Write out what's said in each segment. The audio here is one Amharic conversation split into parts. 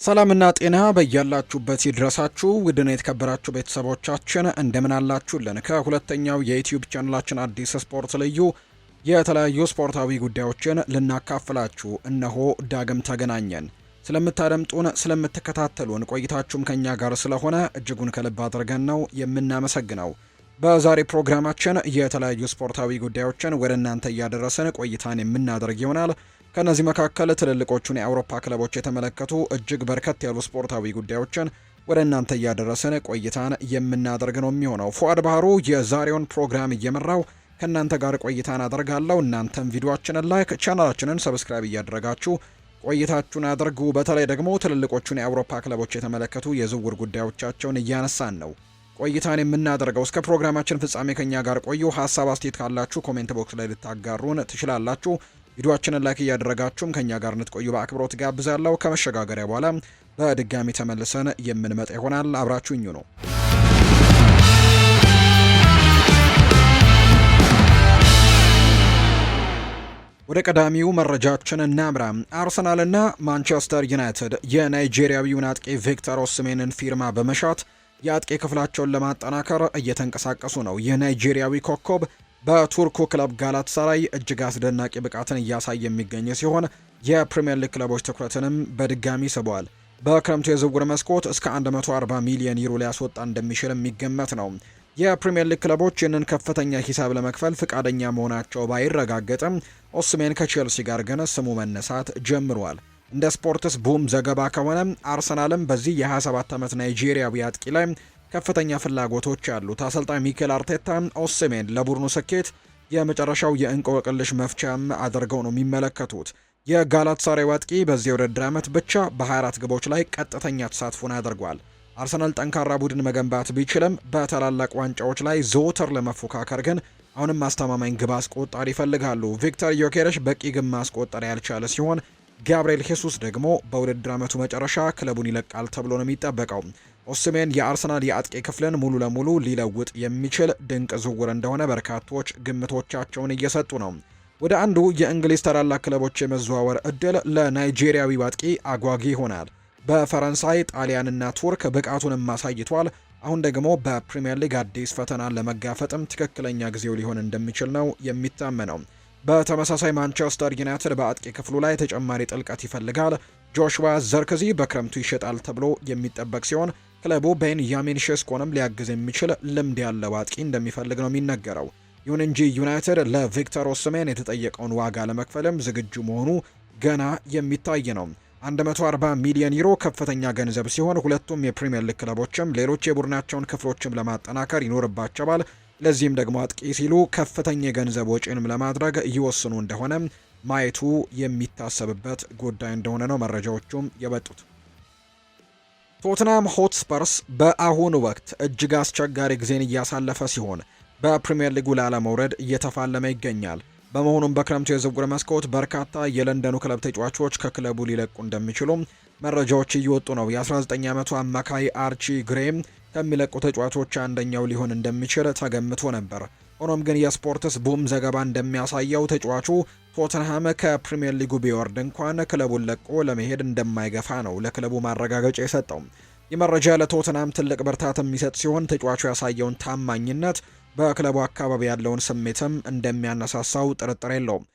ሰላምና ጤና በያላችሁበት ይድረሳችሁ ውድና የተከበራችሁ ቤተሰቦቻችን እንደምን አላችሁልን? ከሁለተኛው የዩቲዩብ ቻናላችን አዲስ ስፖርት ልዩ የተለያዩ ስፖርታዊ ጉዳዮችን ልናካፍላችሁ እነሆ ዳግም ተገናኘን። ስለምታደምጡን፣ ስለምትከታተሉን ቆይታችሁም ከኛ ጋር ስለሆነ እጅጉን ከልብ አድርገን ነው የምናመሰግነው። በዛሬ ፕሮግራማችን የተለያዩ ስፖርታዊ ጉዳዮችን ወደ እናንተ እያደረስን ቆይታን የምናደርግ ይሆናል። ከነዚህ መካከል ትልልቆቹን የአውሮፓ ክለቦች የተመለከቱ እጅግ በርከት ያሉ ስፖርታዊ ጉዳዮችን ወደ እናንተ እያደረስን ቆይታን የምናደርግ ነው የሚሆነው። ፉአድ ባህሩ የዛሬውን ፕሮግራም እየመራው ከእናንተ ጋር ቆይታን አደርጋለሁ። እናንተም ቪዲዮአችንን ላይክ፣ ቻናላችንን ሰብስክራይብ እያደረጋችሁ ቆይታችሁን አድርጉ። በተለይ ደግሞ ትልልቆቹን የአውሮፓ ክለቦች የተመለከቱ የዝውውር ጉዳዮቻቸውን እያነሳን ነው ቆይታን የምናደርገው። እስከ ፕሮግራማችን ፍጻሜ ከኛ ጋር ቆዩ። ሀሳብ አስተያየት ካላችሁ ኮሜንት ቦክስ ላይ ልታጋሩን ትችላላችሁ። ቪዲዮአችንን ላይክ እያደረጋችሁም ከኛ ጋር እንድትቆዩ በአክብሮት ጋብዛለሁ። ከመሸጋገሪያ በኋላ በድጋሚ ተመልሰን የምንመጣ ይሆናል። አብራችሁኝ ነው። ወደ ቀዳሚው መረጃችን እናምራ። አርሰናልና ማንቸስተር ዩናይትድ የናይጄሪያዊውን አጥቂ ቪክተር ኦስሜንን ፊርማ በመሻት የአጥቂ ክፍላቸውን ለማጠናከር እየተንቀሳቀሱ ነው። የናይጄሪያዊ ኮከብ በቱርኩ ክለብ ጋላታሳራይ እጅግ አስደናቂ ብቃትን እያሳየ የሚገኝ ሲሆን የፕሪሚየር ሊግ ክለቦች ትኩረትንም በድጋሚ ስበዋል። በክረምቱ የዝውውር መስኮት እስከ 140 ሚሊዮን ዩሮ ሊያስወጣ እንደሚችል የሚገመት ነው። የፕሪሚየር ሊግ ክለቦች ይህንን ከፍተኛ ሂሳብ ለመክፈል ፍቃደኛ መሆናቸው ባይረጋገጥም ኦስሜን ከቼልሲ ጋር ግን ስሙ መነሳት ጀምሯል። እንደ ስፖርትስ ቡም ዘገባ ከሆነ አርሰናልም በዚህ የ27 ዓመት ናይጄሪያዊ አጥቂ ላይ ከፍተኛ ፍላጎቶች ያሉት አሰልጣኝ ሚኬል አርቴታ ኦስሜን ለቡድኑ ስኬት የመጨረሻው የእንቆቅልሽ መፍቻም አድርገው ነው የሚመለከቱት። የጋላታሳራይ አጥቂ በዚህ የውድድር ዓመት ብቻ በ24 ግቦች ላይ ቀጥተኛ ተሳትፎን አድርጓል። አርሰናል ጠንካራ ቡድን መገንባት ቢችልም በታላላቅ ዋንጫዎች ላይ ዘወትር ለመፎካከር ግን አሁንም አስተማማኝ ግብ አስቆጣሪ ይፈልጋሉ። ቪክተር ዮኬሬሽ በቂ ግብ ማስቆጠር ያልቻለ ሲሆን ጋብርኤል ሄሱስ ደግሞ በውድድር ዓመቱ መጨረሻ ክለቡን ይለቃል ተብሎ ነው የሚጠበቀው። ኦስሜን የአርሰናል የአጥቂ ክፍልን ሙሉ ለሙሉ ሊለውጥ የሚችል ድንቅ ዝውውር እንደሆነ በርካቶች ግምቶቻቸውን እየሰጡ ነው። ወደ አንዱ የእንግሊዝ ታላላቅ ክለቦች የመዘዋወር እድል ለናይጄሪያዊ አጥቂ አጓጊ ይሆናል። በፈረንሳይ፣ ጣሊያንና ቱርክ ብቃቱንም አሳይቷል። አሁን ደግሞ በፕሪሚየር ሊግ አዲስ ፈተናን ለመጋፈጥም ትክክለኛ ጊዜው ሊሆን እንደሚችል ነው የሚታመነው። በተመሳሳይ ማንቸስተር ዩናይትድ በአጥቂ ክፍሉ ላይ ተጨማሪ ጥልቀት ይፈልጋል። ጆሹዋ ዘርክዚ በክረምቱ ይሸጣል ተብሎ የሚጠበቅ ሲሆን ክለቡ ቤንያሚን ሼስኮንም ሊያግዝ የሚችል ልምድ ያለው አጥቂ እንደሚፈልግ ነው የሚነገረው። ይሁን እንጂ ዩናይትድ ለቪክተር ኦስሜን የተጠየቀውን ዋጋ ለመክፈልም ዝግጁ መሆኑ ገና የሚታይ ነው። 140 ሚሊዮን ዩሮ ከፍተኛ ገንዘብ ሲሆን ሁለቱም የፕሪሚየር ሊግ ክለቦችም ሌሎች የቡድናቸውን ክፍሎችም ለማጠናከር ይኖርባቸዋል። ለዚህም ደግሞ አጥቂ ሲሉ ከፍተኛ የገንዘብ ወጪንም ለማድረግ ይወስኑ እንደሆነ ማየቱ የሚታሰብበት ጉዳይ እንደሆነ ነው መረጃዎቹም የበጡት። ቶትናም ሆትስፐርስ በአሁኑ ወቅት እጅግ አስቸጋሪ ጊዜን እያሳለፈ ሲሆን በፕሪሚየር ሊጉ ላለመውረድ እየተፋለመ ይገኛል። በመሆኑም በክረምቱ የዝውውር መስኮት በርካታ የለንደኑ ክለብ ተጫዋቾች ከክለቡ ሊለቁ እንደሚችሉ መረጃዎች እየወጡ ነው። የ19 ዓመቱ አማካይ አርቺ ግሬም ከሚለቁ ተጫዋቾች አንደኛው ሊሆን እንደሚችል ተገምቶ ነበር። ሆኖም ግን የስፖርትስ ቡም ዘገባ እንደሚያሳየው ተጫዋቹ ቶተንሃም ከፕሪሚየር ሊጉ ቢወርድ እንኳን ክለቡን ለቆ ለመሄድ እንደማይገፋ ነው ለክለቡ ማረጋገጫ የሰጠው። ይህ መረጃ ለቶተንሃም ትልቅ ብርታት የሚሰጥ ሲሆን ተጫዋቹ ያሳየውን ታማኝነት በክለቡ አካባቢ ያለውን ስሜትም እንደሚያነሳሳው ጥርጥር የለውም።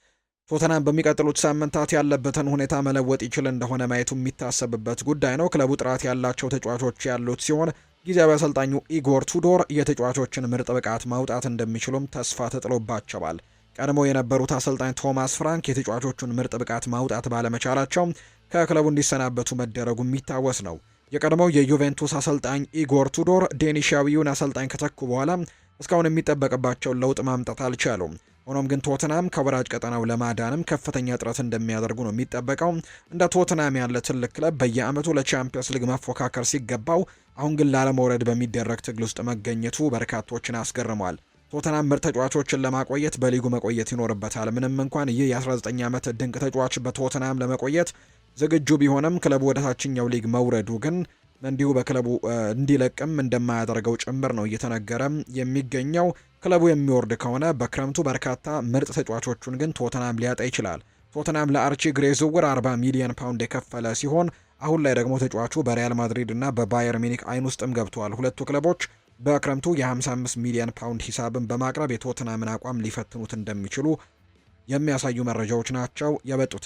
ቶተንሃም በሚቀጥሉት ሳምንታት ያለበትን ሁኔታ መለወጥ ይችል እንደሆነ ማየቱ የሚታሰብበት ጉዳይ ነው። ክለቡ ጥራት ያላቸው ተጫዋቾች ያሉት ሲሆን ጊዜያዊ አሰልጣኙ ኢጎር ቱዶር የተጫዋቾችን ምርጥ ብቃት ማውጣት እንደሚችሉም ተስፋ ተጥሎባቸዋል። ቀድሞ የነበሩት አሰልጣኝ ቶማስ ፍራንክ የተጫዋቾቹን ምርጥ ብቃት ማውጣት ባለመቻላቸው ከክለቡ እንዲሰናበቱ መደረጉ የሚታወስ ነው። የቀድሞው የዩቬንቱስ አሰልጣኝ ኢጎር ቱዶር ዴኒሻዊውን አሰልጣኝ ከተኩ በኋላ እስካሁን የሚጠበቅባቸውን ለውጥ ማምጣት አልቻሉም። ሆኖም ግን ቶትናም ከወራጅ ቀጠናው ለማዳንም ከፍተኛ ጥረት እንደሚያደርጉ ነው የሚጠበቀው። እንደ ቶትናም ያለ ትልቅ ክለብ በየዓመቱ ለቻምፒየንስ ሊግ መፎካከር ሲገባው አሁን ግን ላለመውረድ በሚደረግ ትግል ውስጥ መገኘቱ በርካቶችን አስገርሟል። ቶትናም ምርጥ ተጫዋቾችን ለማቆየት በሊጉ መቆየት ይኖርበታል። ምንም እንኳን ይህ የ19 ዓመት ድንቅ ተጫዋች በቶትናም ለመቆየት ዝግጁ ቢሆንም ክለቡ ወደ ታችኛው ሊግ መውረዱ ግን እንዲሁ በክለቡ እንዲለቅም እንደማያደርገው ጭምር ነው እየተነገረ የሚገኘው። ክለቡ የሚወርድ ከሆነ በክረምቱ በርካታ ምርጥ ተጫዋቾቹን ግን ቶተናም ሊያጣ ይችላል። ቶተናም ለአርቺ ግሬ ዝውውር 40 ሚሊዮን ፓውንድ የከፈለ ሲሆን አሁን ላይ ደግሞ ተጫዋቹ በሪያል ማድሪድ እና በባየር ሚኒክ አይን ውስጥም ገብተዋል። ሁለቱ ክለቦች በክረምቱ የ55 ሚሊዮን ፓውንድ ሂሳብን በማቅረብ የቶትናምን አቋም ሊፈትኑት እንደሚችሉ የሚያሳዩ መረጃዎች ናቸው የበጡት።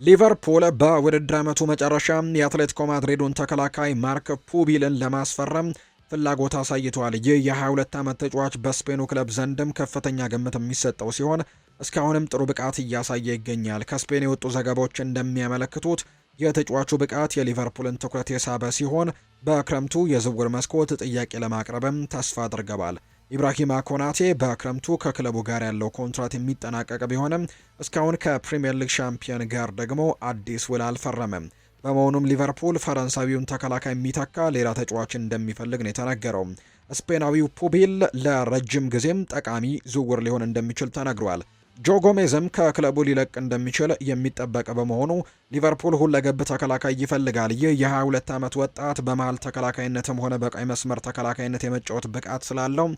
ሊቨርፑል በውድድር ዓመቱ መጨረሻ የአትሌቲኮ ማድሪዱን ተከላካይ ማርክ ፑቢልን ለማስፈረም ፍላጎት አሳይቷል። ይህ የ22 ዓመት ተጫዋች በስፔኑ ክለብ ዘንድም ከፍተኛ ግምት የሚሰጠው ሲሆን እስካሁንም ጥሩ ብቃት እያሳየ ይገኛል። ከስፔን የወጡ ዘገባዎች እንደሚያመለክቱት የተጫዋቹ ብቃት የሊቨርፑልን ትኩረት የሳበ ሲሆን በክረምቱ የዝውውር መስኮት ጥያቄ ለማቅረብም ተስፋ አድርገዋል። ኢብራሂማ ኮናቴ በክረምቱ ከክለቡ ጋር ያለው ኮንትራት የሚጠናቀቅ ቢሆንም እስካሁን ከፕሪምየር ሊግ ሻምፒዮን ጋር ደግሞ አዲስ ውል አልፈረመም። በመሆኑም ሊቨርፑል ፈረንሳዊውን ተከላካይ የሚተካ ሌላ ተጫዋችን እንደሚፈልግ ነው የተነገረው። ስፔናዊው ፑቢል ለረጅም ጊዜም ጠቃሚ ዝውውር ሊሆን እንደሚችል ተነግሯል። ጆ ጎሜዝም ከክለቡ ሊለቅ እንደሚችል የሚጠበቅ በመሆኑ ሊቨርፑል ሁለገብ ተከላካይ ይፈልጋል። ይህ የ22 ዓመት ወጣት በመሃል ተከላካይነትም ሆነ በቀይ መስመር ተከላካይነት የመጫወት ብቃት ስላለው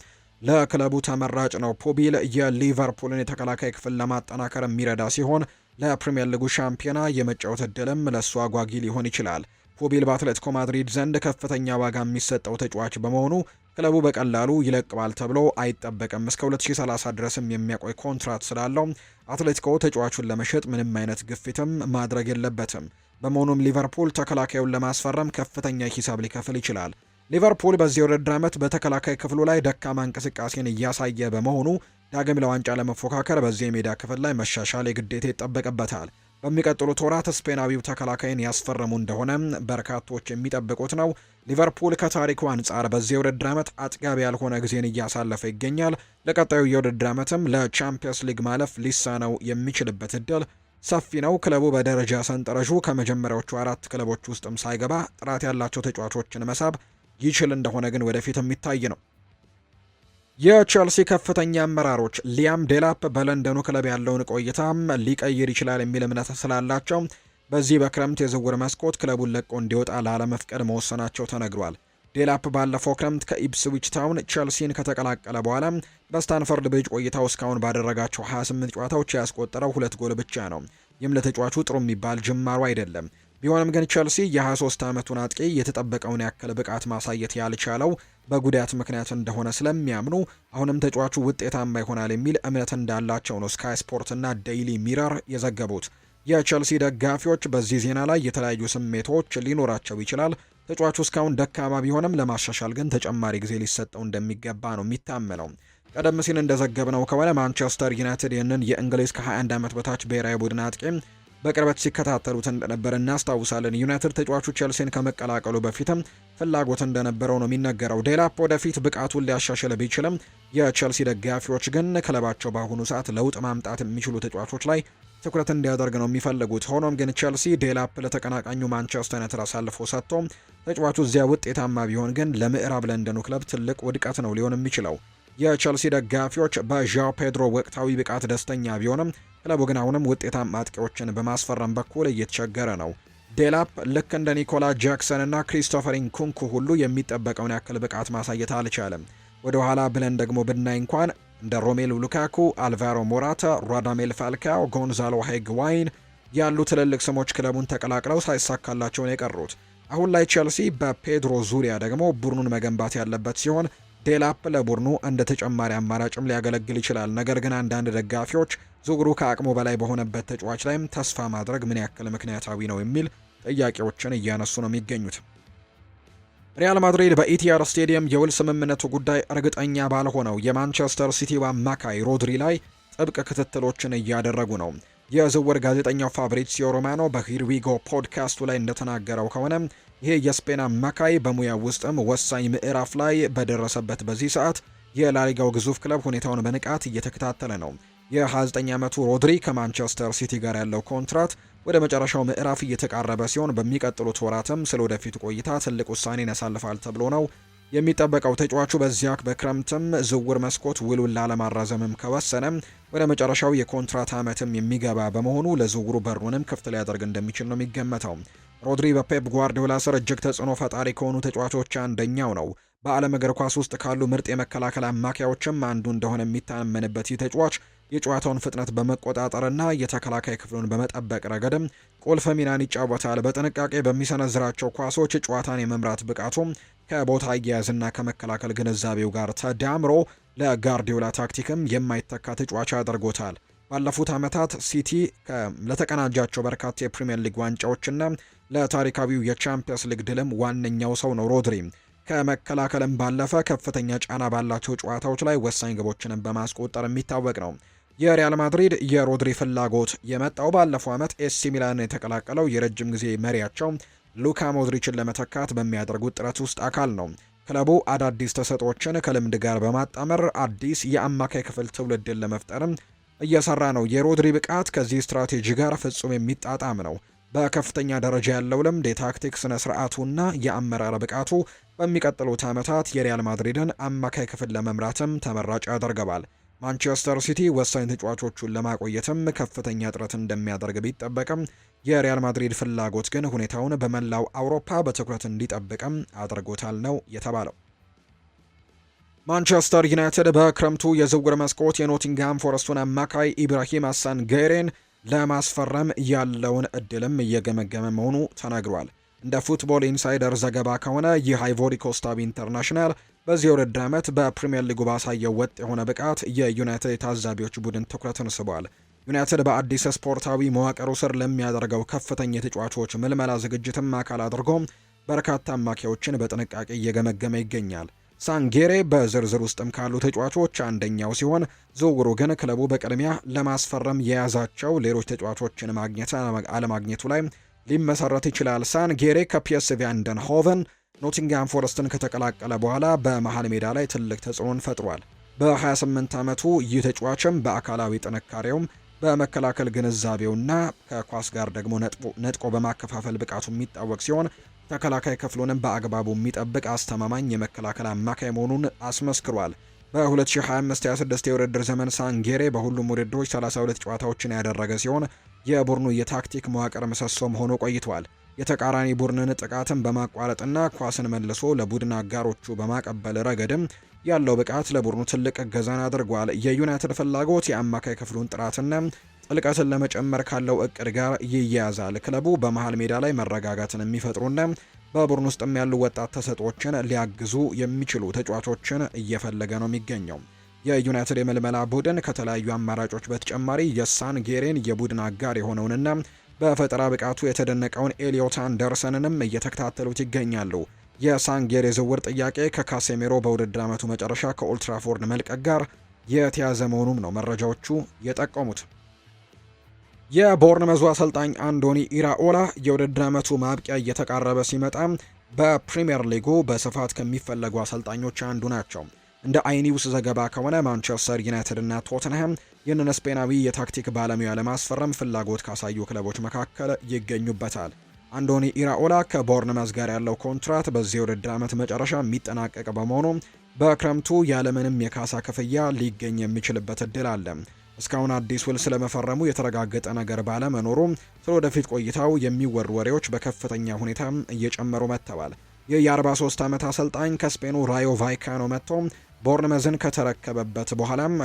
ለክለቡ ተመራጭ ነው። ፑቢል የሊቨርፑልን የተከላካይ ክፍል ለማጠናከር የሚረዳ ሲሆን ለፕሪምየር ሊጉ ሻምፒዮና የመጫወት እድልም ለእሱ አጓጊ ሊሆን ይችላል። ፑቢል በአትሌቲኮ ማድሪድ ዘንድ ከፍተኛ ዋጋ የሚሰጠው ተጫዋች በመሆኑ ክለቡ በቀላሉ ይለቅባል ተብሎ አይጠበቅም። እስከ 2030 ድረስም የሚያቆይ ኮንትራት ስላለው አትሌቲኮ ተጫዋቹን ለመሸጥ ምንም አይነት ግፊትም ማድረግ የለበትም። በመሆኑም ሊቨርፑል ተከላካዩን ለማስፈረም ከፍተኛ ሂሳብ ሊከፍል ይችላል። ሊቨርፑል በዚህ ውድድር ዓመት በተከላካይ ክፍሉ ላይ ደካማ እንቅስቃሴን እያሳየ በመሆኑ ዳግም ለዋንጫ ለመፎካከር በዚህ የሜዳ ክፍል ላይ መሻሻል የግዴታ ይጠበቅበታል። በሚቀጥሉት ወራት ስፔናዊው ተከላካይን ያስፈረሙ እንደሆነ በርካቶች የሚጠብቁት ነው። ሊቨርፑል ከታሪኩ አንጻር በዚህ የውድድር ዓመት አጥጋቢ ያልሆነ ጊዜን እያሳለፈ ይገኛል። ለቀጣዩ የውድድር ዓመትም ለቻምፒየንስ ሊግ ማለፍ ሊሳነው የሚችልበት እድል ሰፊ ነው። ክለቡ በደረጃ ሰንጠረዡ ከመጀመሪያዎቹ 4 ክለቦች ውስጥም ሳይገባ ጥራት ያላቸው ተጫዋቾችን መሳብ ይችል እንደሆነ ግን ወደፊት የሚታይ ነው። የቼልሲ ከፍተኛ አመራሮች ሊያም ዴላፕ በለንደኑ ክለብ ያለውን ቆይታም ሊቀይር ይችላል የሚል እምነት ስላላቸው በዚህ በክረምት የዝውውር መስኮት ክለቡን ለቆ እንዲወጣ ላለመፍቀድ መወሰናቸው ተነግሯል። ዴላፕ ባለፈው ክረምት ከኢፕስዊች ታውን ቼልሲን ከተቀላቀለ በኋላ በስታንፈርድ ብሪጅ ቆይታው እስካሁን ባደረጋቸው 28 ጨዋታዎች ያስቆጠረው 2 ጎል ብቻ ነው። ይህም ለተጫዋቹ ጥሩ የሚባል ጅማሩ አይደለም። ቢሆንም ግን ቼልሲ የ23 ዓመቱን አጥቂ የተጠበቀውን ያክል ብቃት ማሳየት ያልቻለው በጉዳት ምክንያት እንደሆነ ስለሚያምኑ አሁንም ተጫዋቹ ውጤታማ ይሆናል የሚል እምነት እንዳላቸው ነው ስካይ ስፖርት እና ዴይሊ ሚረር የዘገቡት። የቼልሲ ደጋፊዎች በዚህ ዜና ላይ የተለያዩ ስሜቶች ሊኖራቸው ይችላል። ተጫዋቹ እስካሁን ደካማ ቢሆንም ለማሻሻል ግን ተጨማሪ ጊዜ ሊሰጠው እንደሚገባ ነው የሚታመነው። ቀደም ሲል እንደዘገብነው ከሆነ ማንቸስተር ዩናይትድ ይህንን የእንግሊዝ ከ21 ዓመት በታች ብሔራዊ ቡድን አጥቂ በቅርበት ሲከታተሉት እንደነበር እናስታውሳለን። ዩናይትድ ተጫዋቹ ቼልሲን ከመቀላቀሉ በፊትም ፍላጎት እንደነበረው ነው የሚነገረው። ዴላፕ ወደፊት ብቃቱን ሊያሻሽል ቢችልም የቼልሲ ደጋፊዎች ግን ክለባቸው በአሁኑ ሰዓት ለውጥ ማምጣት የሚችሉ ተጫዋቾች ላይ ትኩረት እንዲያደርግ ነው የሚፈልጉት። ሆኖም ግን ቼልሲ ዴላፕ ለተቀናቃኙ ማንቸስተር ዩናይትድ አሳልፎ ሰጥቶ ተጫዋቹ እዚያ ውጤታማ ቢሆን ግን ለምዕራብ ለንደኑ ክለብ ትልቅ ውድቀት ነው ሊሆን የሚችለው። የቼልሲ ደጋፊዎች በዣኦ ፔድሮ ወቅታዊ ብቃት ደስተኛ ቢሆንም ክለቡ ግን አሁንም ውጤታማ አጥቂዎችን በማስፈረም በኩል እየተቸገረ ነው። ዴላፕ ልክ እንደ ኒኮላ ጃክሰን እና ክሪስቶፈር ኢንኩንኩ ሁሉ የሚጠበቀውን ያክል ብቃት ማሳየት አልቻለም። ወደ ኋላ ብለን ደግሞ ብናይ እንኳን እንደ ሮሜሉ ሉካኩ፣ አልቫሮ ሞራታ፣ ራዳሜል ፋልካኦ፣ ጎንዛሎ ሂግዋይን ያሉ ትልልቅ ስሞች ክለቡን ተቀላቅለው ሳይሳካላቸው ነው የቀሩት። አሁን ላይ ቼልሲ በፔድሮ ዙሪያ ደግሞ ቡድኑን መገንባት ያለበት ሲሆን ዴላፕ ለቡድኑ እንደ ተጨማሪ አማራጭም ሊያገለግል ይችላል። ነገር ግን አንዳንድ ደጋፊዎች ዝውውሩ ከአቅሙ በላይ በሆነበት ተጫዋች ላይም ተስፋ ማድረግ ምን ያክል ምክንያታዊ ነው የሚል ጥያቄዎችን እያነሱ ነው የሚገኙት። ሪያል ማድሪድ በኢቲሃድ ስቴዲየም የውል ስምምነቱ ጉዳይ እርግጠኛ ባልሆነው የማንቸስተር ሲቲው አማካይ ሮድሪ ላይ ጥብቅ ክትትሎችን እያደረጉ ነው። የዝውውር ጋዜጠኛው ፋብሪዚዮ ሮማኖ በሂርዊጎ ፖድካስቱ ላይ እንደተናገረው ከሆነ ይሄ የስፔን አማካይ በሙያው ውስጥም ወሳኝ ምዕራፍ ላይ በደረሰበት በዚህ ሰዓት የላሊጋው ግዙፍ ክለብ ሁኔታውን በንቃት እየተከታተለ ነው። የ29 ዓመቱ ሮድሪ ከማንቸስተር ሲቲ ጋር ያለው ኮንትራት ወደ መጨረሻው ምዕራፍ እየተቃረበ ሲሆን በሚቀጥሉት ወራትም ስለ ወደፊት ቆይታ ትልቅ ውሳኔን ያሳልፋል ተብሎ ነው የሚጠበቀው። ተጫዋቹ በዚያ በክረምትም ዝውውር መስኮት ውሉን ላለማራዘምም ከወሰነ ወደ መጨረሻው የኮንትራት ዓመትም የሚገባ በመሆኑ ለዝውውሩ በሩንም ክፍት ሊያደርግ እንደሚችል ነው የሚገመተው። ሮድሪ በፔፕ ጓርዲዮላ ስር እጅግ ተጽዕኖ ፈጣሪ ከሆኑ ተጫዋቾች አንደኛው ነው። በዓለም እግር ኳስ ውስጥ ካሉ ምርጥ የመከላከል አማካዮችም አንዱ እንደሆነ የሚታመንበት ይህ ተጫዋች የጨዋታውን ፍጥነት በመቆጣጠርና የተከላካይ ክፍሉን በመጠበቅ ረገድም ቁልፍ ሚናን ይጫወታል። በጥንቃቄ በሚሰነዝራቸው ኳሶች ጨዋታን የመምራት ብቃቱም ከቦታ አያያዝና ከመከላከል ግንዛቤው ጋር ተዳምሮ ለጋርዲዮላ ታክቲክም የማይተካ ተጫዋች አድርጎታል። ባለፉት ዓመታት ሲቲ ለተቀናጃቸው በርካታ የፕሪምየር ሊግ ዋንጫዎችና ለታሪካዊው የቻምፒየንስ ሊግ ድልም ዋነኛው ሰው ነው። ሮድሪ ከመከላከልም ባለፈ ከፍተኛ ጫና ባላቸው ጨዋታዎች ላይ ወሳኝ ግቦችንም በማስቆጠር የሚታወቅ ነው። የሪያል ማድሪድ የሮድሪ ፍላጎት የመጣው ባለፈው ዓመት ኤሲ ሚላንን የተቀላቀለው የረጅም ጊዜ መሪያቸው ሉካ ሞድሪችን ለመተካት በሚያደርጉት ጥረት ውስጥ አካል ነው። ክለቡ አዳዲስ ተሰጥኦችን ከልምድ ጋር በማጣመር አዲስ የአማካይ ክፍል ትውልድን ለመፍጠርም እየሰራ ነው። የሮድሪ ብቃት ከዚህ ስትራቴጂ ጋር ፍጹም የሚጣጣም ነው። በከፍተኛ ደረጃ ያለው ልምድ፣ የታክቲክ ስነ ስርዓቱና የአመራር ብቃቱ በሚቀጥሉት ዓመታት የሪያል ማድሪድን አማካይ ክፍል ለመምራትም ተመራጭ ያደርገዋል። ማንቸስተር ሲቲ ወሳኝ ተጫዋቾቹን ለማቆየትም ከፍተኛ ጥረት እንደሚያደርግ ቢጠበቅም የሪያል ማድሪድ ፍላጎት ግን ሁኔታውን በመላው አውሮፓ በትኩረት እንዲጠብቅም አድርጎታል ነው የተባለው። ማንቸስተር ዩናይትድ በክረምቱ የዝውውር መስኮት የኖቲንግሃም ፎረስቱን አማካይ ኢብራሂም አሳን ጌሬን ለማስፈረም ያለውን እድልም እየገመገመ መሆኑ ተናግሯል። እንደ ፉትቦል ኢንሳይደር ዘገባ ከሆነ ይህ አይቮሪ ኮስታዊ ኢንተርናሽናል በዚህ የውድድር ዓመት በፕሪምየር ሊጉ ባሳየው ወጥ የሆነ ብቃት የዩናይትድ የታዛቢዎች ቡድን ትኩረትን ስቧል። ዩናይትድ በአዲስ ስፖርታዊ መዋቅሩ ስር ለሚያደርገው ከፍተኛ የተጫዋቾች ምልመላ ዝግጅትም አካል አድርጎ በርካታ አማካዮችን በጥንቃቄ እየገመገመ ይገኛል። ሳንጌሬ በዝርዝር ውስጥም ካሉ ተጫዋቾች አንደኛው ሲሆን ዝውውሩ ግን ክለቡ በቅድሚያ ለማስፈረም የያዛቸው ሌሎች ተጫዋቾችን ማግኘት አለማግኘቱ ላይ ሊመሰረት ይችላል። ሳንጌሬ ከፒኤስቪ አይንድሆቨን ኖቲንግሃም ፎረስትን ከተቀላቀለ በኋላ በመሃል ሜዳ ላይ ትልቅ ተጽዕኖን ፈጥሯል። በ28 ዓመቱ ይህ ተጫዋችም በአካላዊ ጥንካሬውም በመከላከል ግንዛቤውና ከኳስ ጋር ደግሞ ነጥቆ በማከፋፈል ብቃቱ የሚታወቅ ሲሆን ተከላካይ ክፍሉንም በአግባቡ የሚጠብቅ አስተማማኝ የመከላከል አማካይ መሆኑን አስመስክሯል። በ2025-26 የውድድር ዘመን ሳንጌሬ በሁሉም ውድድሮች 32 ጨዋታዎችን ያደረገ ሲሆን የቡድኑ የታክቲክ መዋቅር ምሰሶም ሆኖ ቆይቷል። የተቃራኒ ቡድንን ጥቃትን በማቋረጥና ኳስን መልሶ ለቡድን አጋሮቹ በማቀበል ረገድም ያለው ብቃት ለቡድኑ ትልቅ እገዛን አድርጓል። የዩናይትድ ፍላጎት የአማካይ ክፍሉን ጥራትና ጥልቀትን ለመጨመር ካለው እቅድ ጋር ይያያዛል። ክለቡ በመሃል ሜዳ ላይ መረጋጋትን የሚፈጥሩና በቡድን ውስጥም ያሉ ወጣት ተሰጥኦችን ሊያግዙ የሚችሉ ተጫዋቾችን እየፈለገ ነው የሚገኘው። የዩናይትድ የምልመላ ቡድን ከተለያዩ አማራጮች በተጨማሪ የሳንጌሬን የቡድን አጋር የሆነውንና በፈጠራ ብቃቱ የተደነቀውን ኤሊዮት አንደርሰንንም እየተከታተሉት ይገኛሉ። የሳንጌሬ ዝውውር ጥያቄ ከካሴሜሮ በውድድር ዓመቱ መጨረሻ ከኦልትራፎርድ መልቀቅ ጋር የተያዘ መሆኑም ነው መረጃዎቹ የጠቆሙት። የቦርንመዙ አሰልጣኝ አንዶኒ ኢራኦላ የውድድር ዓመቱ ማብቂያ እየተቃረበ ሲመጣ በፕሪምየር ሊጉ በስፋት ከሚፈለጉ አሰልጣኞች አንዱ ናቸው። እንደ አይኒውስ ዘገባ ከሆነ ማንቸስተር ዩናይትድ እና ቶተንሃም ይህንን ስፔናዊ የታክቲክ ባለሙያ ለማስፈረም ፍላጎት ካሳዩ ክለቦች መካከል ይገኙበታል። አንዶኒ ኢራኦላ ከቦርንመዝ ጋር ያለው ኮንትራት በዚህ የውድድር ዓመት መጨረሻ የሚጠናቀቅ በመሆኑ በክረምቱ ያለምንም የካሳ ክፍያ ሊገኝ የሚችልበት እድል አለ። እስካሁን አዲስ ውል ስለመፈረሙ የተረጋገጠ ነገር ባለመኖሩ ስለ ወደፊት ቆይታው የሚወሩ ወሬዎች በከፍተኛ ሁኔታ እየጨመሩ መጥተዋል። ይህ የ43 ዓመት አሰልጣኝ ከስፔኑ ራዮ ቫይካኖ መጥቶ ቦርንመዝን ከተረከበበት በኋላም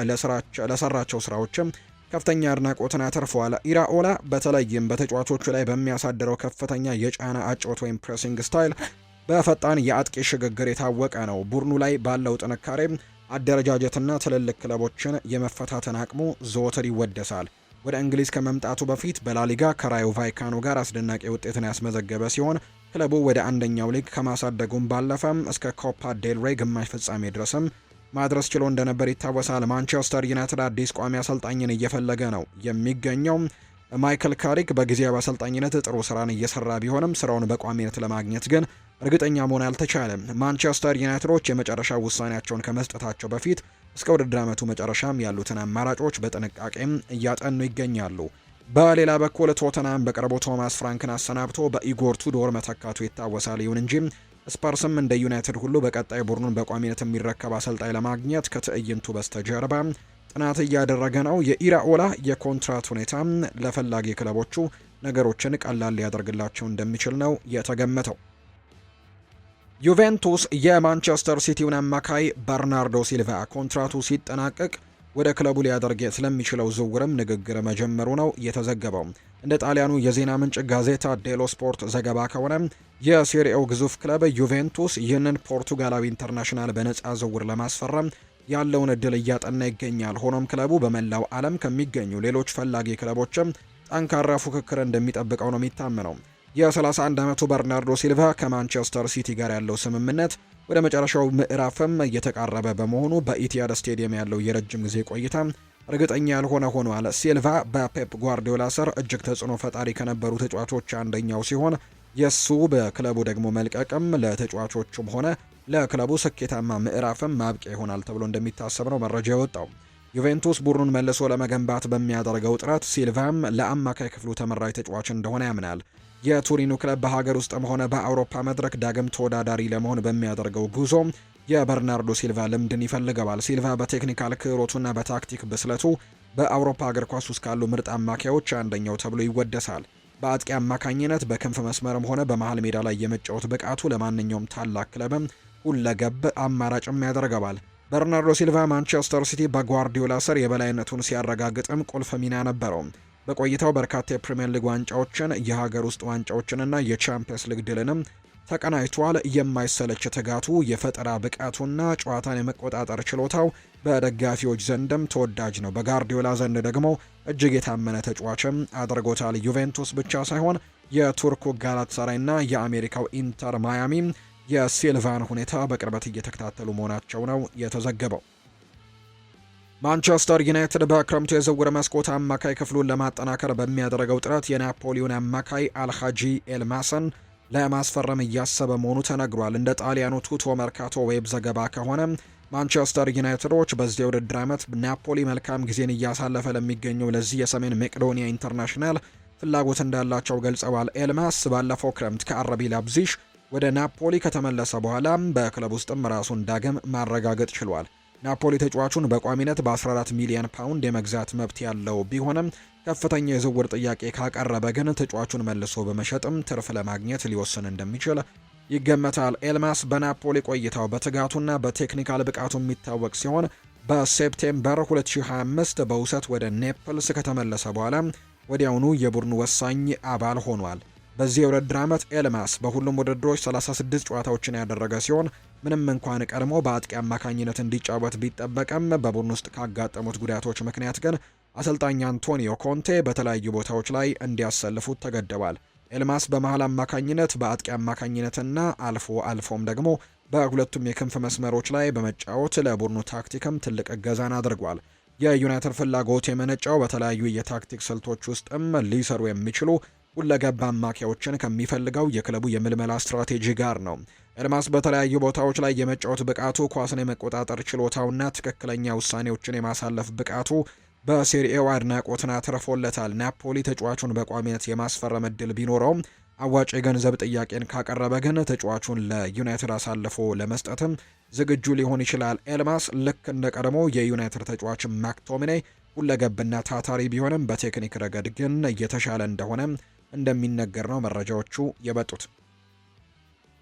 ለሰራቸው ስራዎችም ከፍተኛ አድናቆትን አተርፈዋል። ኢራኦላ በተለይም በተጫዋቾቹ ላይ በሚያሳድረው ከፍተኛ የጫና አጨዋወት ወይም ፕሬሲንግ ስታይል በፈጣን የአጥቂ ሽግግር የታወቀ ነው። ቡድኑ ላይ ባለው ጥንካሬ አደረጃጀትና ትልልቅ ክለቦችን የመፈታተን አቅሙ ዘወትር ይወደሳል። ወደ እንግሊዝ ከመምጣቱ በፊት በላሊጋ ከራዮ ቫይካኖ ጋር አስደናቂ ውጤትን ያስመዘገበ ሲሆን ክለቡ ወደ አንደኛው ሊግ ከማሳደጉም ባለፈም እስከ ኮፓ ዴል ሬይ ግማሽ ፍጻሜ ድረስም ማድረስ ችሎ እንደነበር ይታወሳል። ማንቸስተር ዩናይትድ አዲስ ቋሚ አሰልጣኝን እየፈለገ ነው የሚገኘው። ማይክል ካሪክ በጊዜያዊ አሰልጣኝነት ጥሩ ስራን እየሰራ ቢሆንም ስራውን በቋሚነት ለማግኘት ግን እርግጠኛ መሆን አልተቻለም። ማንቸስተር ዩናይትዶች የመጨረሻ ውሳኔያቸውን ከመስጠታቸው በፊት እስከ ውድድር ዓመቱ መጨረሻም ያሉትን አማራጮች በጥንቃቄም እያጠኑ ይገኛሉ። በሌላ በኩል ቶተናም በቅርቡ ቶማስ ፍራንክን አሰናብቶ በኢጎር ቱዶር መተካቱ ይታወሳል። ይሁን እንጂ ስፐርስም እንደ ዩናይትድ ሁሉ በቀጣይ ቡድኑን በቋሚነት የሚረከብ አሰልጣኝ ለማግኘት ከትዕይንቱ በስተጀርባ ጥናት እያደረገ ነው። የኢራኦላ የኮንትራት ሁኔታ ለፈላጊ ክለቦቹ ነገሮችን ቀላል ሊያደርግላቸው እንደሚችል ነው የተገመተው። ዩቬንቱስ የማንቸስተር ሲቲውን አማካይ በርናርዶ ሲልቫ ኮንትራቱ ሲጠናቀቅ ወደ ክለቡ ሊያደርግ ስለሚችለው ዝውውርም ንግግር መጀመሩ ነው የተዘገበው። እንደ ጣሊያኑ የዜና ምንጭ ጋዜታ ዴሎ ስፖርት ዘገባ ከሆነ የሴሪኤው ግዙፍ ክለብ ዩቬንቱስ ይህንን ፖርቱጋላዊ ኢንተርናሽናል በነፃ ዝውውር ለማስፈረም ያለውን እድል እያጠና ይገኛል። ሆኖም ክለቡ በመላው ዓለም ከሚገኙ ሌሎች ፈላጊ ክለቦችም ጠንካራ ፉክክር እንደሚጠብቀው ነው የሚታመነው። የ31 ዓመቱ በርናርዶ ሲልቫ ከማንቸስተር ሲቲ ጋር ያለው ስምምነት ወደ መጨረሻው ምዕራፍም እየተቃረበ በመሆኑ በኢቲያድ ስቴዲየም ያለው የረጅም ጊዜ ቆይታ እርግጠኛ ያልሆነ ሆኗል። ሲልቫ በፔፕ ጓርዲዮላ ስር እጅግ ተጽዕኖ ፈጣሪ ከነበሩ ተጫዋቾች አንደኛው ሲሆን የሱ በክለቡ ደግሞ መልቀቅም ለተጫዋቾቹም ሆነ ለክለቡ ስኬታማ ምዕራፍም ማብቂያ ይሆናል ተብሎ እንደሚታሰብ ነው መረጃ የወጣው። ዩቬንቱስ ቡድኑን መልሶ ለመገንባት በሚያደርገው ጥረት ሲልቫም ለአማካይ ክፍሉ ተመራጭ ተጫዋች እንደሆነ ያምናል። የቱሪኑ ክለብ በሀገር ውስጥም ሆነ በአውሮፓ መድረክ ዳግም ተወዳዳሪ ለመሆን በሚያደርገው ጉዞ የበርናርዶ ሲልቫ ልምድን ይፈልገዋል። ሲልቫ በቴክኒካል ክህሎቱና በታክቲክ ብስለቱ በአውሮፓ እግር ኳስ ውስጥ ካሉ ምርጥ አማካዮች አንደኛው ተብሎ ይወደሳል። በአጥቂ አማካኝነት በክንፍ መስመርም ሆነ በመሃል ሜዳ ላይ የመጫወት ብቃቱ ለማንኛውም ታላቅ ክለብም ሁለገብ አማራጭም ያደርገዋል። በርናርዶ ሲልቫ ማንቸስተር ሲቲ በጓርዲዮላ ስር የበላይነቱን ሲያረጋግጥም ቁልፍ ሚና ነበረው። በቆይታው በርካታ የፕሪሚየር ሊግ ዋንጫዎችን፣ የሀገር ውስጥ ዋንጫዎችንና የቻምፒየንስ ሊግ ድልንም ተቀናጅቷል። የማይሰለች ትጋቱ፣ የፈጠራ ብቃቱና ጨዋታን የመቆጣጠር ችሎታው በደጋፊዎች ዘንድም ተወዳጅ ነው። በጓርዲዮላ ዘንድ ደግሞ እጅግ የታመነ ተጫዋችም አድርጎታል። ዩቬንቱስ ብቻ ሳይሆን የቱርኩ ጋላታሳራይና የአሜሪካው ኢንተር ማያሚ የሲልቫን ሁኔታ በቅርበት እየተከታተሉ መሆናቸው ነው የተዘገበው። ማንቸስተር ዩናይትድ በክረምቱ የዝውውር መስኮት አማካይ ክፍሉን ለማጠናከር በሚያደርገው ጥረት የናፖሊዮን አማካይ አልሃጂ ኤልማሰን ለማስፈረም እያሰበ መሆኑ ተነግሯል። እንደ ጣሊያኑ ቱቶ መርካቶ ዌብ ዘገባ ከሆነ ማንቸስተር ዩናይትዶች በዚህ የውድድር ዓመት ናፖሊ መልካም ጊዜን እያሳለፈ ለሚገኘው ለዚህ የሰሜን መቄዶኒያ ኢንተርናሽናል ፍላጎት እንዳላቸው ገልጸዋል። ኤልማስ ባለፈው ክረምት ከአረቢ ላይፕዚግ ወደ ናፖሊ ከተመለሰ በኋላ በክለብ ውስጥም ራሱን ዳግም ማረጋገጥ ችሏል። ናፖሊ ተጫዋቹን በቋሚነት በ14 ሚሊዮን ፓውንድ የመግዛት መብት ያለው ቢሆንም ከፍተኛ የዝውውር ጥያቄ ካቀረበ ግን ተጫዋቹን መልሶ በመሸጥም ትርፍ ለማግኘት ሊወስን እንደሚችል ይገመታል። ኤልማስ በናፖሊ ቆይታው በትጋቱና በቴክኒካል ብቃቱ የሚታወቅ ሲሆን በሴፕቴምበር 2025 በውሰት ወደ ኔፕልስ ከተመለሰ በኋላ ወዲያውኑ የቡድኑ ወሳኝ አባል ሆኗል። በዚህ የውድድር ዓመት ኤልማስ በሁሉም ውድድሮች 36 ጨዋታዎችን ያደረገ ሲሆን ምንም እንኳን ቀድሞ በአጥቂ አማካኝነት እንዲጫወት ቢጠበቅም በቡድን ውስጥ ካጋጠሙት ጉዳቶች ምክንያት ግን አሰልጣኝ አንቶኒዮ ኮንቴ በተለያዩ ቦታዎች ላይ እንዲያሰልፉት ተገደዋል። ኤልማስ በመሃል አማካኝነት በአጥቂ አማካኝነትና አልፎም ደግሞ በሁለቱም የክንፍ መስመሮች ላይ በመጫወት ለቡድኑ ታክቲክም ትልቅ እገዛን አድርጓል። የዩናይትድ ፍላጎት የመነጫው በተለያዩ የታክቲክ ስልቶች ውስጥም ሊሰሩ የሚችሉ ሁለገብ አማካዮችን ከሚፈልገው የክለቡ የምልመላ ስትራቴጂ ጋር ነው። ኤልማስ በተለያዩ ቦታዎች ላይ የመጫወት ብቃቱ፣ ኳስን የመቆጣጠር ችሎታውና ትክክለኛ ውሳኔዎችን የማሳለፍ ብቃቱ በሴሪኤው አድናቆትን አትርፎለታል። ናፖሊ ተጫዋቹን በቋሚነት የማስፈረም እድል ቢኖረውም አዋጭ የገንዘብ ጥያቄን ካቀረበ ግን ተጫዋቹን ለዩናይትድ አሳልፎ ለመስጠትም ዝግጁ ሊሆን ይችላል። ኤልማስ ልክ እንደ ቀድሞ የዩናይትድ ተጫዋች ማክቶሚኔ ሁለገብና ታታሪ ቢሆንም በቴክኒክ ረገድ ግን እየተሻለ እንደሆነ እንደሚነገር ነው መረጃዎቹ የበጡት።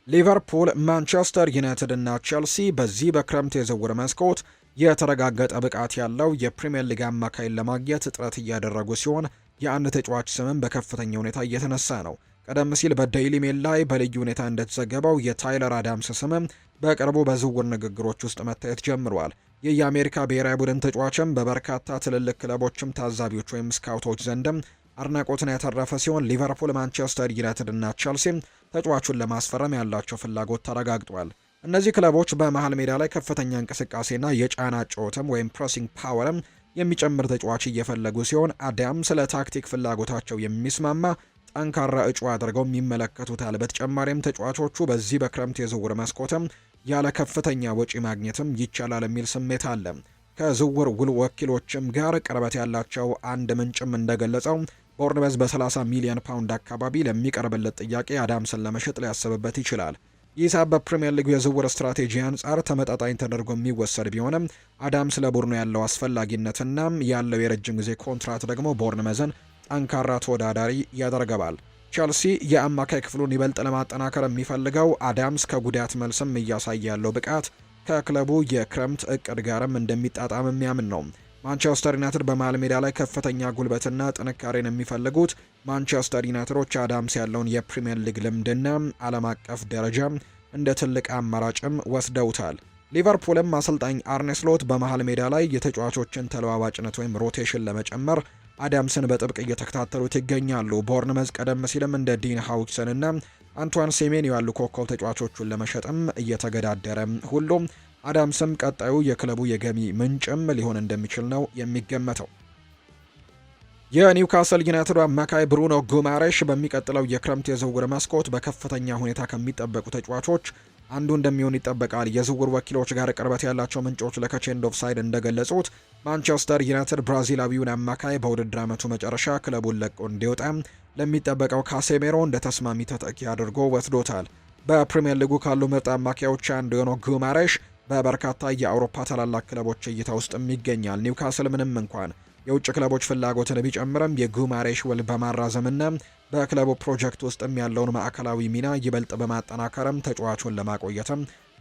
ሊቨርፑል፣ ማንቸስተር ዩናይትድ እና ቼልሲ በዚህ በክረምት የዝውውር መስኮት የተረጋገጠ ብቃት ያለው የፕሪሚየር ሊግ አማካይን ለማግኘት ጥረት እያደረጉ ሲሆን የአንድ ተጫዋች ስምም በከፍተኛ ሁኔታ እየተነሳ ነው። ቀደም ሲል በዴይሊ ሜል ላይ በልዩ ሁኔታ እንደተዘገበው የታይለር አዳምስ ስምም በቅርቡ በዝውውር ንግግሮች ውስጥ መታየት ጀምሯል። ይህ የአሜሪካ ብሔራዊ ቡድን ተጫዋችም በበርካታ ትልልቅ ክለቦችም ታዛቢዎች ወይም ስካውቶች ዘንድም አድናቆትን ያተረፈ ሲሆን ሊቨርፑል፣ ማንቸስተር ዩናይትድ እና ቼልሲ ተጫዋቹን ለማስፈረም ያላቸው ፍላጎት ተረጋግጧል። እነዚህ ክለቦች በመሃል ሜዳ ላይ ከፍተኛ እንቅስቃሴና የጫና ጨዋታም ወይም ፕሬሲንግ ፓወርም የሚጨምር ተጫዋች እየፈለጉ ሲሆን አዳም ስለ ታክቲክ ፍላጎታቸው የሚስማማ ጠንካራ እጩ አድርገው ይመለከቱታል። በተጨማሪም ተጫዋቾቹ በዚህ በክረምት የዝውውር መስኮትም ያለ ከፍተኛ ወጪ ማግኘትም ይቻላል የሚል ስሜት አለ። ከዝውውር ውል ወኪሎችም ጋር ቅርበት ያላቸው አንድ ምንጭም እንደገለጸው ቦርንመዝ በ30 ሚሊዮን ፓውንድ አካባቢ ለሚቀርብለት ጥያቄ አዳምስን ለመሸጥ ሊያስብበት ይችላል። ይህ ሂሳብ በፕሪሚየር ሊጉ የዝውውር ስትራቴጂ አንጻር ተመጣጣኝ ተደርጎ የሚወሰድ ቢሆንም አዳምስ ለቡድኑ ያለው አስፈላጊነትና ያለው የረጅም ጊዜ ኮንትራት ደግሞ ቦርንመዝን ጠንካራ ተወዳዳሪ ያደርገዋል። ቸልሲ የአማካይ ክፍሉን ይበልጥ ለማጠናከር የሚፈልገው አዳምስ ከጉዳት መልስም እያሳየ ያለው ብቃት ከክለቡ የክረምት እቅድ ጋርም እንደሚጣጣም የሚያምን ነው። ማንቸስተር ዩናይትድ በመሃል ሜዳ ላይ ከፍተኛ ጉልበትና ጥንካሬን የሚፈልጉት ማንቸስተር ዩናይትዶች አዳምስ ያለውን የፕሪምየር ሊግ ልምድና ዓለም አቀፍ ደረጃ እንደ ትልቅ አማራጭም ወስደውታል። ሊቨርፑልም አሰልጣኝ አርኔ ስሎት በመሃል ሜዳ ላይ የተጫዋቾችን ተለዋዋጭነት ወይም ሮቴሽን ለመጨመር አዳምስን በጥብቅ እየተከታተሉት ይገኛሉ። ቦርንመዝ ቀደም ሲልም እንደ ዲን ሃውክሰን እና አንቷን ሴሜንዮ ያሉ ኮከብ ተጫዋቾቹን ለመሸጥም እየተገዳደረ ሁሉም አዳምስም ቀጣዩ የክለቡ የገቢ ምንጭም ሊሆን እንደሚችል ነው የሚገመተው። የኒውካስል ዩናይትድ አማካይ ብሩኖ ጉማሬሽ በሚቀጥለው የክረምት የዝውውር መስኮት በከፍተኛ ሁኔታ ከሚጠበቁ ተጫዋቾች አንዱ እንደሚሆን ይጠበቃል። የዝውውር ወኪሎች ጋር ቅርበት ያላቸው ምንጮች ለከቼንድ ኦፍሳይድ እንደገለጹት ማንቸስተር ዩናይትድ ብራዚላዊውን አማካይ በውድድር ዓመቱ መጨረሻ ክለቡን ለቆ እንዲወጣ ለሚጠበቀው ካሴሜሮ እንደ ተስማሚ ተተኪ አድርጎ ወስዶታል። በፕሪሚየር ሊጉ ካሉ ምርጥ አማካዮች አንዱ የሆነው ጉማሬሽ በበርካታ የአውሮፓ ታላላቅ ክለቦች እይታ ውስጥም ይገኛል። ኒውካስል ምንም እንኳን የውጭ ክለቦች ፍላጎትን ቢጨምርም የጉማሬሽ ውል በማራዘምና በክለቡ ፕሮጀክት ውስጥም ያለውን ማዕከላዊ ሚና ይበልጥ በማጠናከርም ተጫዋቹን ለማቆየትም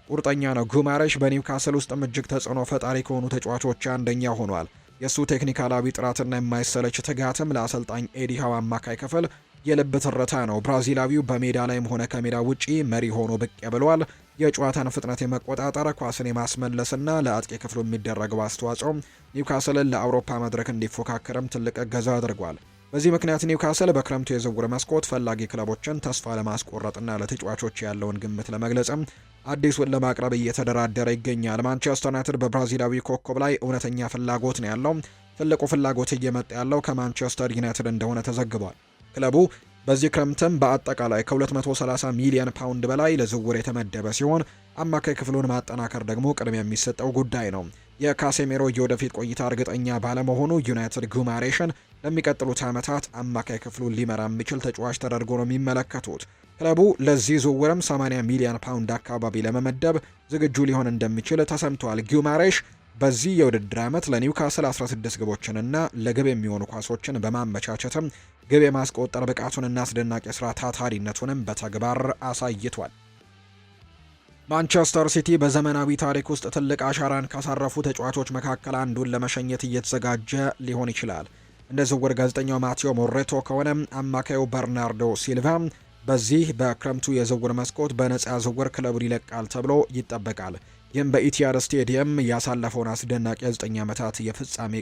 ቁርጠኛ ነው። ጉማሬሽ በኒውካስል ውስጥም እጅግ ተጽዕኖ ፈጣሪ ከሆኑ ተጫዋቾች አንደኛ ሆኗል። የእሱ ቴክኒካላዊ ጥራትና የማይሰለች ትጋትም ለአሰልጣኝ ኤዲ ሃው አማካይ ክፍል የልብ ትርታ ነው። ብራዚላዊው በሜዳ ላይም ሆነ ከሜዳ ውጪ መሪ ሆኖ ብቅ ብሏል። የጨዋታን ፍጥነት የመቆጣጠር ኳስን የማስመለስና ለአጥቂ ክፍሉ የሚደረገው አስተዋጽኦ ኒውካስልን ለአውሮፓ መድረክ እንዲፎካከርም ትልቅ እገዛ አድርጓል። በዚህ ምክንያት ኒውካስል በክረምቱ የዝውውር መስኮት ፈላጊ ክለቦችን ተስፋ ለማስቆረጥና ለተጫዋቾች ያለውን ግምት ለመግለጽም አዲሱን ለማቅረብ እየተደራደረ ይገኛል። ማንቸስተር ዩናይትድ በብራዚላዊ ኮከብ ላይ እውነተኛ ፍላጎት ነው ያለው። ትልቁ ፍላጎት እየመጣ ያለው ከማንቸስተር ዩናይትድ እንደሆነ ተዘግቧል። ክለቡ በዚህ ክረምትም በአጠቃላይ ከ230 ሚሊዮን ፓውንድ በላይ ለዝውውር የተመደበ ሲሆን አማካይ ክፍሉን ማጠናከር ደግሞ ቅድሚያ የሚሰጠው ጉዳይ ነው። የካሴሜሮ የወደፊት ቆይታ እርግጠኛ ባለመሆኑ ዩናይትድ ጉማሬሽን ለሚቀጥሉት ዓመታት አማካይ ክፍሉን ሊመራ የሚችል ተጫዋች ተደርጎ ነው የሚመለከቱት። ክለቡ ለዚህ ዝውውርም 80 ሚሊዮን ፓውንድ አካባቢ ለመመደብ ዝግጁ ሊሆን እንደሚችል ተሰምቷል። ጉማሬሽ በዚህ የውድድር ዓመት ለኒውካስል 16 ግቦችንና ለግብ የሚሆኑ ኳሶችን በማመቻቸትም ግብ የማስቆጠር ብቃቱንና አስደናቂ ስራ ታታሪነቱንም በተግባር አሳይቷል። ማንቸስተር ሲቲ በዘመናዊ ታሪክ ውስጥ ትልቅ አሻራን ካሳረፉ ተጫዋቾች መካከል አንዱን ለመሸኘት እየተዘጋጀ ሊሆን ይችላል። እንደ ዝውውር ጋዜጠኛው ማቴዎ ሞሬቶ ከሆነ አማካዩ በርናርዶ ሲልቫ በዚህ በክረምቱ የዝውውር መስኮት በነፃ ዝውውር ክለቡን ይለቃል ተብሎ ይጠበቃል። ይህም በኢቲሃድ ስቴዲየም ያሳለፈውን አስደናቂ 9 ዓመታት የፍጻሜ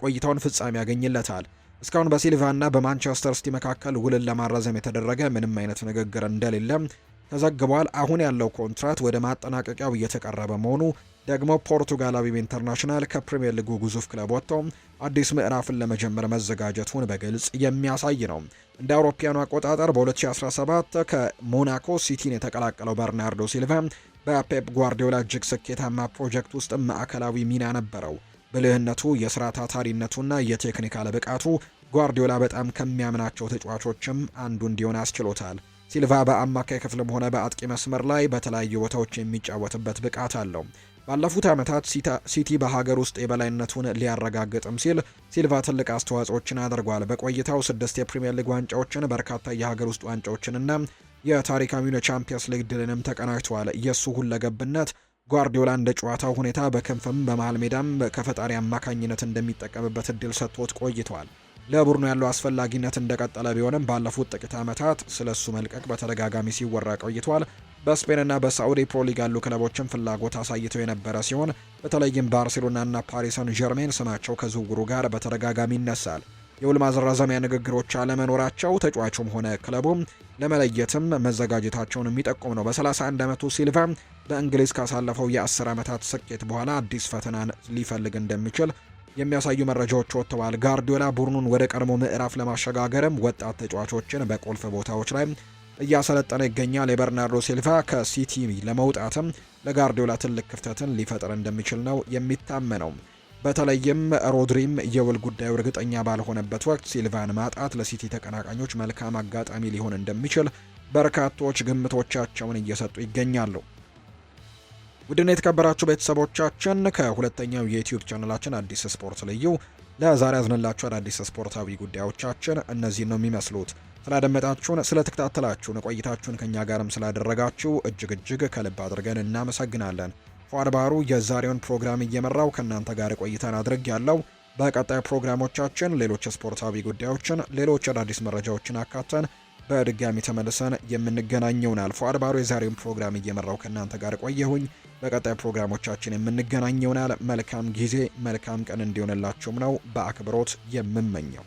ቆይታውን ፍጻሜ ያገኝለታል። እስካሁን በሲልቫና በማንቸስተር ሲቲ መካከል ውልን ለማራዘም የተደረገ ምንም አይነት ንግግር እንደሌለ ተዘግቧል። አሁን ያለው ኮንትራት ወደ ማጠናቀቂያው እየተቀረበ መሆኑ ደግሞ ፖርቱጋላዊ ኢንተርናሽናል ከፕሪሚየር ሊጉ ግዙፍ ክለብ ወጥቶ አዲስ ምዕራፍን ለመጀመር መዘጋጀቱን በግልጽ የሚያሳይ ነው። እንደ አውሮፓውያኑ አቆጣጠር በ2017 ከሞናኮ ሲቲን የተቀላቀለው በርናርዶ ሲልቫ በፔፕ ጓርዲዮላ እጅግ ስኬታማ ፕሮጀክት ውስጥ ማዕከላዊ ሚና ነበረው። ብልህነቱ፣ የስራ ታታሪነቱና የቴክኒካል ብቃቱ ጓርዲዮላ በጣም ከሚያምናቸው ተጫዋቾችም አንዱ እንዲሆን አስችሎታል። ሲልቫ በአማካይ ክፍልም ሆነ በአጥቂ መስመር ላይ በተለያዩ ቦታዎች የሚጫወትበት ብቃት አለው። ባለፉት ዓመታት ሲቲ በሀገር ውስጥ የበላይነቱን ሊያረጋግጥም ሲል ሲልቫ ትልቅ አስተዋጽኦችን አድርጓል። በቆይታው 6 የፕሪሚየር ሊግ ዋንጫዎችን፣ በርካታ የሀገር ውስጥ ዋንጫዎችንና የታሪካዊውን የቻምፒየንስ ሊግ ድልንም ተቀናጅቷል። የእሱ ሁለገብነት ጓርዲዮላ እንደ ጨዋታው ሁኔታ በክንፍም በመሃል ሜዳም ከፈጣሪ አማካኝነት እንደሚጠቀምበት እድል ሰጥቶት ቆይቷል። ለቡድኑ ያለው አስፈላጊነት እንደቀጠለ ቢሆንም ባለፉት ጥቂት ዓመታት ስለሱ መልቀቅ በተደጋጋሚ ሲወራ ቆይቷል። በስፔንና በሳዑዲ ፕሮ ሊግ ያሉ ክለቦችን ፍላጎት አሳይተው የነበረ ሲሆን በተለይም ባርሴሎናና ፓሪስ ሰን ዠርሜን ስማቸው ከዝውውሩ ጋር በተደጋጋሚ ይነሳል። የውል ማራዘሚያ ንግግሮች አለመኖራቸው ተጫዋቹም ሆነ ክለቡም ለመለየትም መዘጋጀታቸውን የሚጠቁም ነው። በ31 ዓመቱ ሲልቫ በእንግሊዝ ካሳለፈው የ10 ዓመታት ስኬት በኋላ አዲስ ፈተናን ሊፈልግ እንደሚችል የሚያሳዩ መረጃዎች ወጥተዋል። ጋርዲዮላ ቡድኑን ወደ ቀድሞ ምዕራፍ ለማሸጋገርም ወጣት ተጫዋቾችን በቁልፍ ቦታዎች ላይ እያሰለጠነ ይገኛል። የበርናርዶ ሲልቫ ከሲቲ ለመውጣትም ለጋርዲዮላ ትልቅ ክፍተትን ሊፈጥር እንደሚችል ነው የሚታመነው። በተለይም ሮድሪም የውል ጉዳዩ እርግጠኛ ባልሆነበት ወቅት ሲልቫን ማጣት ለሲቲ ተቀናቃኞች መልካም አጋጣሚ ሊሆን እንደሚችል በርካቶች ግምቶቻቸውን እየሰጡ ይገኛሉ። ውድና የተከበራችሁ ቤተሰቦቻችን ከሁለተኛው የዩቲዩብ ቻናላችን አዲስ ስፖርት ልዩ ለዛሬ ያዝንላችሁ አዳዲስ ስፖርታዊ ጉዳዮቻችን እነዚህን ነው የሚመስሉት። ስላደመጣችሁን፣ ስለተከታተላችሁን፣ ቆይታችሁን ከኛ ጋርም ስላደረጋችሁ እጅግ ከልብ አድርገን እናመሰግናለን። ፏድ ባህሩ የዛሬውን ፕሮግራም እየመራው ከእናንተ ጋር ቆይታን አድርግ ያለው። በቀጣይ ፕሮግራሞቻችን ሌሎች ስፖርታዊ ጉዳዮችን፣ ሌሎች አዳዲስ መረጃዎችን አካተን በድጋሚ ተመልሰን የምንገናኘውን ፏድ ባህሩ የዛሬውን ፕሮግራም እየመራው ከእናንተ ጋር ቆየሁኝ። በቀጣይ ፕሮግራሞቻችን የምንገናኘውን መልካም ጊዜ መልካም ቀን እንዲሆንላችሁም ነው በአክብሮት የምመኘው።